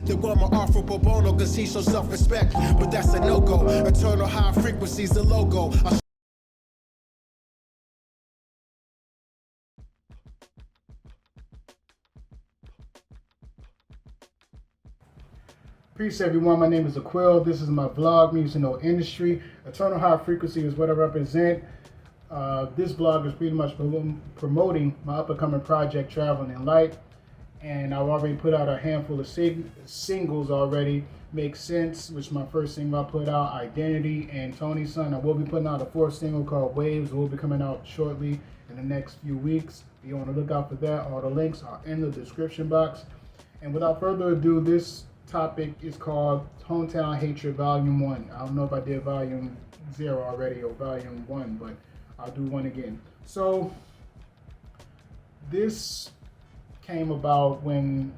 The one more offer pro bono, cause he shows self-respect. But that's a no-go. Eternal high frequency's the logo. Peace everyone, my name is Aquil. This is my vlog, musicindustry. Eternal high frequency is what I represent. This vlog is pretty much promoting my up-and-coming project, Traveling in Light. And I've already put out a handful of singles already. Make Sense, which is my first single I put out, Identity, and Tony's Son. I will be putting out a fourth single called Waves. It will be coming out shortly in the next few weeks. Be on the lookout for that. All the links are in the description box. And without further ado, this topic is called Hometown Hatred Volume 1. I don't know if I did Volume 0 already or Volume 1, but I'll do one again. So this came about when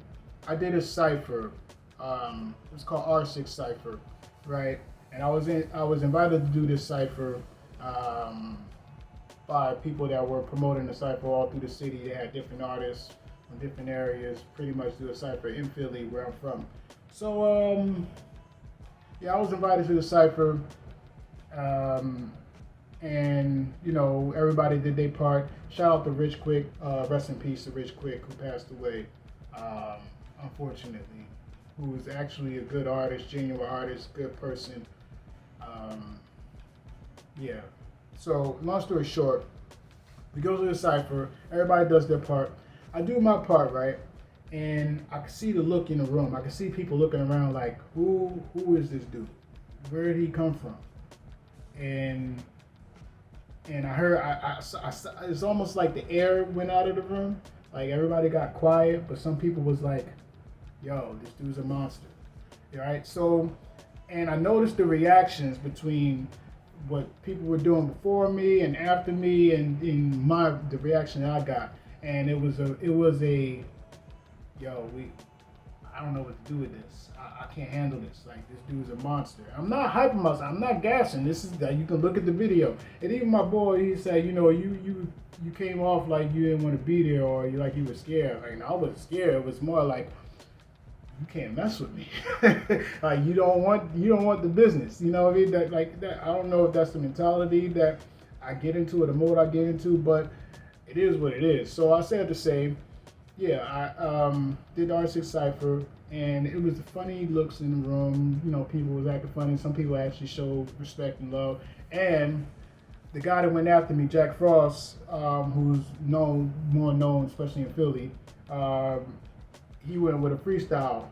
I did a cipher. It was called R6 Cipher, right? And I was invited to do this cipher by people that were promoting the cipher all through the city. They had different artists from different areas, pretty much do a cipher in Philly, where I'm from. So yeah, I was invited to the cipher, and you know, everybody did their part. Shout out to Rich Quick, rest in peace to Rich Quick, who passed away, unfortunately, who was actually a good artist, genuine artist, good person. Yeah, so long story short, we go to the cipher, everybody does their part. I do my part, right? And I can see the look in the room. I can see people looking around like, who is this dude? Where did he come from? And I heard, it's almost like the air went out of the room. Like everybody got quiet, but some people was like, yo, this dude's a monster. All right, so, and I noticed the reactions between what people were doing before me and after me, and the reaction that I got. And it was a yo, I don't know what to do with this. I can't handle this. Like, this dude's a monster. I'm not hyping myself. I'm not gassing. This is that you can look at the video. And even my boy, he said, you know, you came off like you didn't want to be there, or like you were scared. Like, no, I wasn't scared. It was more like, you can't mess with me. Like, you don't want the business. You know what I mean? That, like that. I don't know if that's the mentality that I get into, or the mode I get into, but it is what it is. So I said to say, yeah, I did the R6 Cypher, and it was funny looks in the room. You know, people was acting funny. Some people actually showed respect and love. And the guy that went after me, Jack Frost, who's more known, especially in Philly, he went with a freestyle,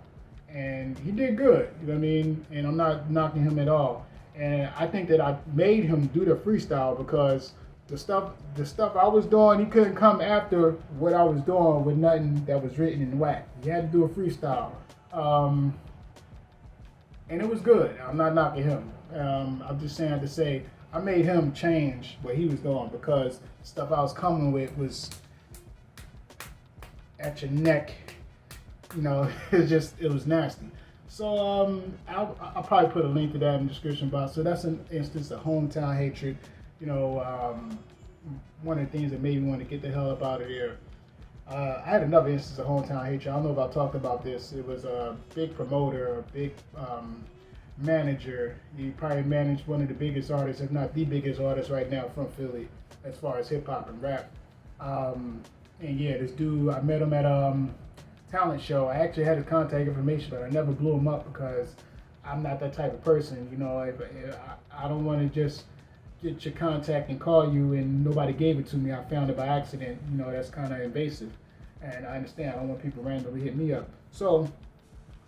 and he did good. You know what I mean? And I'm not knocking him at all. And I think that I made him do the freestyle because the stuff I was doing, he couldn't come after what I was doing with nothing that was written in whack. He had to do a freestyle. And it was good. I'm not knocking him. I'm just saying to say, I made him change what he was doing because the stuff I was coming with was at your neck. You know, it was nasty. So I'll probably put a link to that in the description box. So that's an instance of hometown hatred. You know, one of the things that made me want to get the hell up out of here. I had another instance of hometown hatred. I don't know if I talked about this. It was a big promoter, a big manager. He probably managed one of the biggest artists, if not the biggest artist right now from Philly, as far as hip hop and rap. And yeah, this dude, I met him at a talent show. I actually had his contact information, but I never blew him up because I'm not that type of person. You know, I don't want to just get your contact and call you and nobody gave it to me. I found it by accident. You know, that's kind of invasive. And I understand. I don't want people randomly hit me up. So,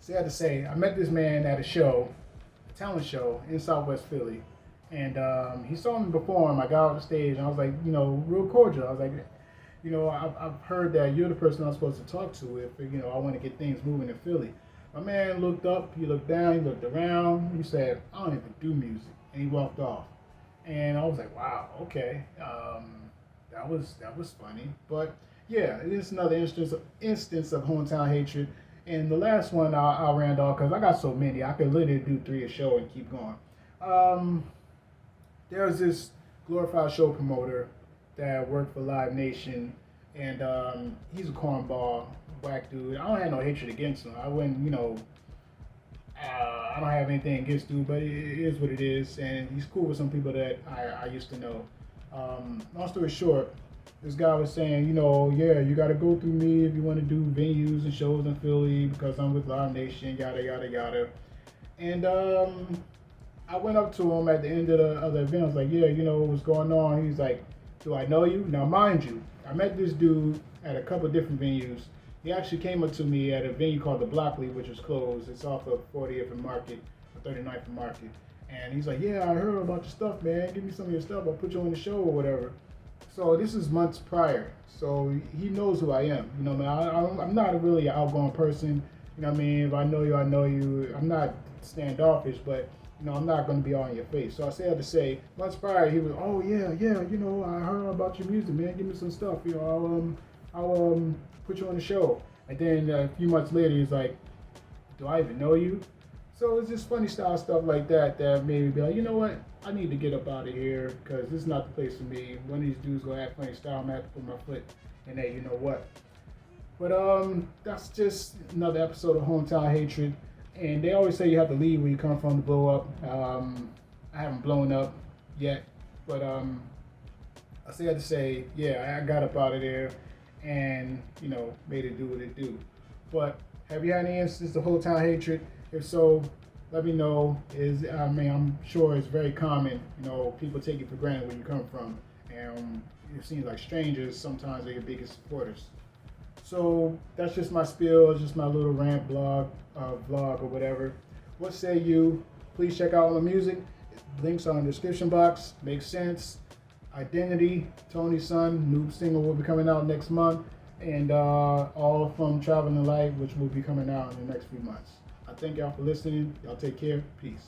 sad to say, I met this man at a show, a talent show in Southwest Philly. And he saw me perform. I got off the stage and I was like, you know, real cordial. I was like, you know, I've heard that you're the person I'm supposed to talk to if, you know, I want to get things moving in Philly. My man looked up, he looked down, he looked around. He said, I don't even do music. And he walked off. And I was like, wow, okay, that was funny. But yeah, it's another instance of hometown hatred. And the last one I'll round off because I got so many. I could literally do 3 a show and keep going. There's this glorified show promoter that worked for Live Nation, and he's a cornball, whack dude. I don't have no hatred against him. I wouldn't, you know, I don't have anything against dude, but it is what it is, and he's cool with some people that I used to know. Long story short, this guy was saying, yeah, you got to go through me if you want to do venues and shows in Philly because I'm with Live Nation, yada yada yada. And I went up to him at the end of the event. I was like, yeah, what's going on? He's like, do I know you? Now, mind you, I met this dude at a couple different venues. He actually came up to me at a venue called the Blockley, which was closed. It's off of 40th and Market, or 39th and Market. And he's like, yeah, I heard about your stuff, man. Give me some of your stuff. I'll put you on the show or whatever. So this is months prior. So he knows who I am. I'm not really an outgoing person. You know what I mean? If I know you, I know you. I'm not standoffish, but I'm not going to be all in your face. So I said to say, months prior, he was, oh yeah, I heard about your music, man. Give me some stuff. I'll put you on the show. And then a few months later, he's like, do I even know you? So it's just funny style stuff like that made me be like, you know what? I need to get up out of here because this is not the place for me. One of these dudes gonna act funny style. I'm gonna have to put my foot in that, you know what? But that's just another episode of Hometown Hatred. And they always say you have to leave where you come from to blow up. I haven't blown up yet, but I still had to say, yeah, I got up out of there and made it do what it do. But have you had any instances of Hometown Hatred? If so, let me know. I'm sure it's very common. People take it for granted where you come from, and it seems like strangers sometimes are your biggest supporters. So that's just my spiel. It's just my little rant vlog or whatever. What say you? Please check out all the music. Links are in the description box. Makes sense. Identity, Tony's son, new single will be coming out next month, and all from Traveling Light, which will be coming out in the next few months. I thank y'all for listening. Y'all take care. Peace.